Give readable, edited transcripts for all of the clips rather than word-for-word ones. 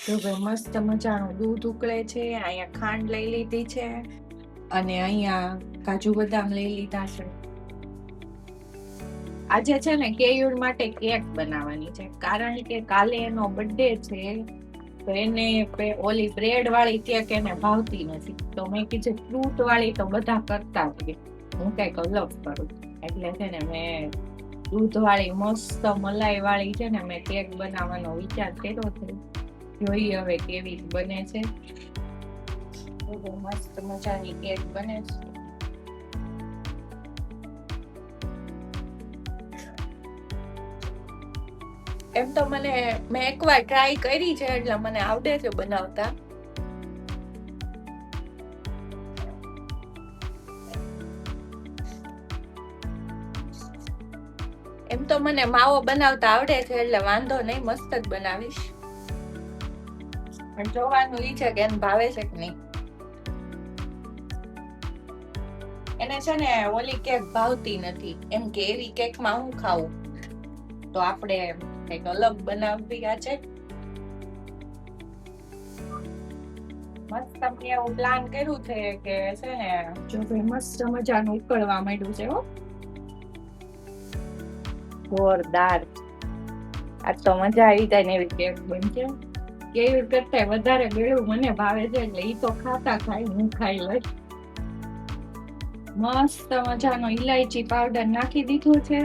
જો ભાઈ મસ્ત મજાનું દૂધ ઉકળે છે, અહીંયા ખાંડ લઈ લીધી છે અને અહીંયા કાજુ બદામ લઈ લીધા છે. આજે છે ને કેયુર માટે કેક બનાવવાની છે, કારણ કે કાલે એનો બર્થડે છે. તો એને ઓલી બ્રેડ વાળી કેક એને ભાવતી નથી, તો મેં કીધું ફ્રૂટ વાળી તો બધા કરતા હોય, હું કઈક અલગ કરું. એટલે છે ને મેં દૂધ વાળી મસ્ત મલાઈ વાળી છે ને મેં કેક બનાવવાનો વિચાર કર્યો છે. જોઈએ હવે કેવી બને છે. મસ્ત મજાની કેક બને છે. એમ તો મેં એકવાર ટ્રાય કરી છે, એટલે મને આવડે છે બનાવતા. એમ તો મને માવો બનાવતા આવડે છે, એટલે વાંધો નહીં, મસ્ત જ બનાવીશ. પણ જોવાનું ઈ છે કે એને ભાવે છે કે નહીં. એને છે ને ઓલી કેક ભાવતી નથી, એમ કે એવી કેકમાં હું ખાવું, તો આપણે કંઈક અલગ બનાવવી છે. મસ્ત મેં એવું પ્લાન કર્યું છે કે છે ને જો ભાઈ મસ્ત મજાનું ઉકળવા માંડ્યું છે. જોરદાર. આજ તો મજા આવી જાય ને એવી કેક બનશે. કેવી કરતા વધારે ગળ્યું મને ભાવે છે, એટલે ઈ તો ખાતા ખાય, હું ખાઈ લઈશ. મસ્ત મજાનો ઇલાયચી પાવડર નાખી દીધું છે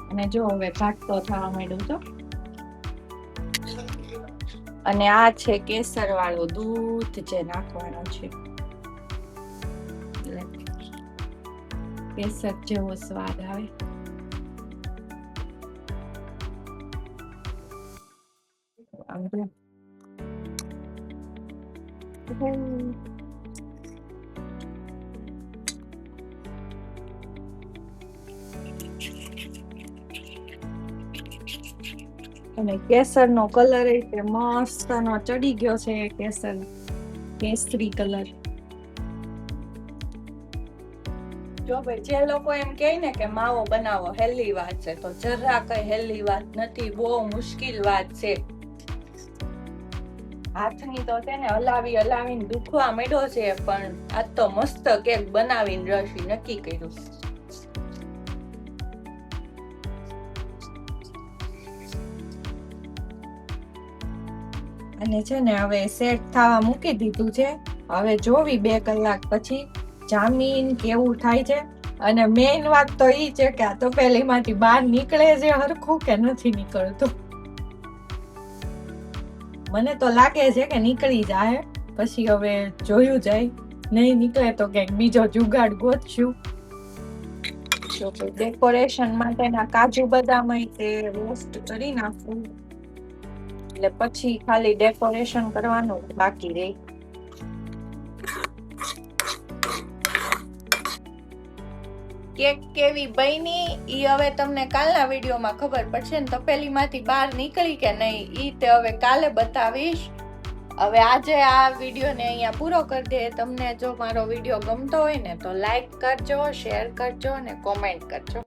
અને જો હવે ઘાટો થવા માંડ્યું છે. અને આ છે કેસર વાળું દૂધ જે નાખવાનું છે, કેસર જેવો સ્વાદ આવે. અને કેસર નો કલર એ મસ્ત નો ચડી ગયો છે, કેસર કેસરી કલર. જો ભાઈ જે લોકો એમ કહે ને કે માવો બનાવો હેલ્ધી વાત છે, તો જરા કઈ હેલ્ધી વાત નથી, બહુ મુશ્કેલ વાત છે. હાથની તો છે ને હલાવીને દુખવા માંડ્યો છે, પણ આજ તો મસ્ત કેક બનાવીને રસી નક્કી કર્યું. અને છે ને હવે સેટ થવા મૂકી દીધું છે. હવે જોવી 2 કલાક પછી જામીન કેવું થાય છે. અને મેઇન વાત તો ઈ છે કે આ તો પેલીમાંથી બહાર નીકળે છે હરખું કે નથી નીકળતું. મને તો લાગે છે કે નીકળી જાય, પછી હવે જોયું જાય. નહીં નીકળે તો કંઈક બીજો જુગાડ ગોતશું. ડેકોરેશન માટેના કાજુ બદામ તે રોસ્ટ કરી નાખું, એટલે પછી ખાલી ડેકોરેશન કરવાનું બાકી રહે. કેક કેવી બની ઈ હવે તમને કાલના વિડીયોમાં ખબર પડશે ને, તપેલીમાંથી બહાર નીકળી કે નહીં ઈ તે હવે કાલે બતાવીશ. હવે આજે આ વિડીયોને અહીંયા પૂરો કરી દે. તમને જો મારો વિડીયો ગમતો હોય ને તો લાઈક કરજો, શેર કરજો અને કોમેન્ટ કરજો.